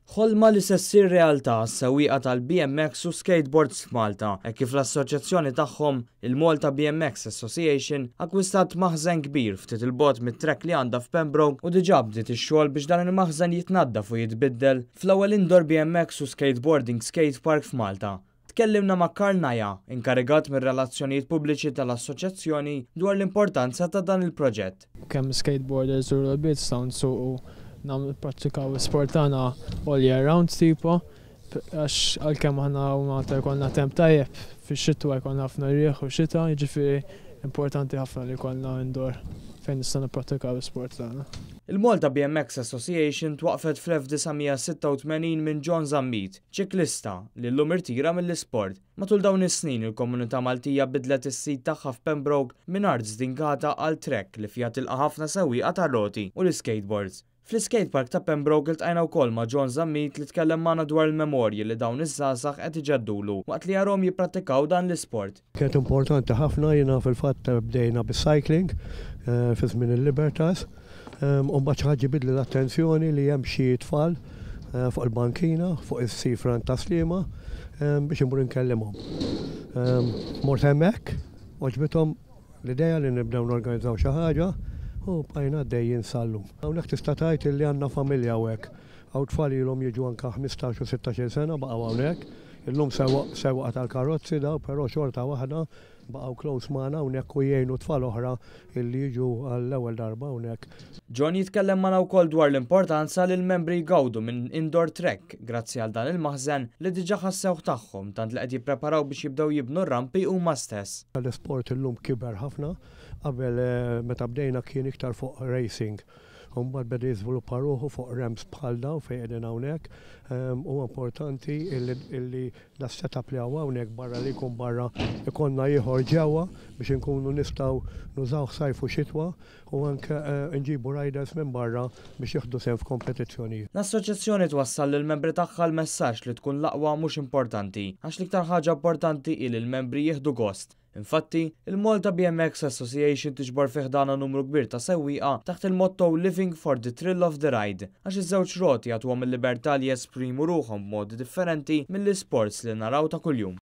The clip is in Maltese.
Ħolma li se ssir realtà s-sewwieqa tal-BMX u skateboards f'Malta, hekk kif l-assoċjazzjoni tagħhom il-Malta BMX Association akkwistat maħżen kbir ftit il-bogħod mit-trek li għandha f'Pembroke u diġà bdiet ix-xogħol biex dan il-maħżen jitnaddaf u jitbiddel fl-ewwel indoor BMX u skateboarding skate park f'Malta. Tkellimna ma' Karl Naja, inkarigat mir-relazzjonijiet pubbliċi tal-assoċjazzjoni dwar l-importanza ta' dan il-proġett. Kemm skateboarders u l-bits dawn suqu nagħmlu prattikaw is-sport tagħna all year round tipo, għax għalkemm aħna Malta jkollna temp tajjeb fix-xitwa jkollna ħafna rieħ u xita, jiġifieri importanti ħafna li jkollna indoor fejn nistgħu nipprattikaw is-sport tagħna. Il-Malta BMX Association twaqfet fl-1986 minn John Zammit, ċiklista li llum irtira mill-isport. Matul dawn is-snin il-komunità Maltija bidlet is-sit tagħha f'Pembroke minn art żdingata għal trek li fiha tilqa' ħafna sewwieqa tar-roti u l-skateboards. Fl-skate park ta' Pembroke iltqajna wkoll ma' John Zammit li tkellem magħna dwar il-memorji li dawn iż-żgħażagħ qed iġeddulu waqt li jarhom jipprattikaw dan l-isport. Kienet importanti ħafna jiena fil-fatt bdejna bis-cycling fi żmien il-Libertas. U mbagħad ħaġa bidli l-attenzjoni li hemm xi tfal fuq il-bankina, fuq is-sifran ta' Sliema biex imur inkellimhom. Mort hemmhekk, oġbithom l-idea li nibdew norganizzaw xi ħaġa u bqajna għaddejjin sal-lum. Hawnhekk tista' tgħid li għandna familja hawnhekk. Hawn tfal ilhom jiġu anke 15 u 16 sena baqgħu hawnhekk. Illum sewwaq tal-karozzi daw, però xorta waħda baqgħu close magħna hawnhekk u jgħinu tfal oħra illi jiġu għall-ewwel darba hawnhekk. John jitkellem magħna wkoll dwar l-importanza li l-membri jgawdu minn indoor trek grazzi għal dan il-maħżen li diġà ħassewh tagħhom tant li qed jippreparaw biex jibdew jibnu r-rampi huma stess. L-isport illum kiber ħafna, qabel meta bdejna kien iktar fuq racing. Mbagħad beda jiżviluppa ruħu fuq ramps bħal dawn fejn qegħdin hawnhekk. Huwa importanti illi das-setup li hawnhekk barra li jkun barra ikollna ieħor ġewwa biex inkunu nistgħu nużaw sajf u xitwa u anke nġibu riders minn barra biex jieħdu sehem f'kompetizzjonijiet. L-assoċjazzjoni twassal lill-membri tagħha l-messaġġ li tkun l-aqwa mhux importanti għax l-iktar ħaġa importanti hi li l-membri jieħdu gost. Infatti, il-Malta BMX Association tiġbor fih dana numru kbir ta' sewwieqa taħt il-motto Living for the Thrill of the Ride, għax iż-żewġ roti jagħtuhom il-libertà li jesprimu ruħhom b'modi differenti mill-isports li naraw ta' kuljum.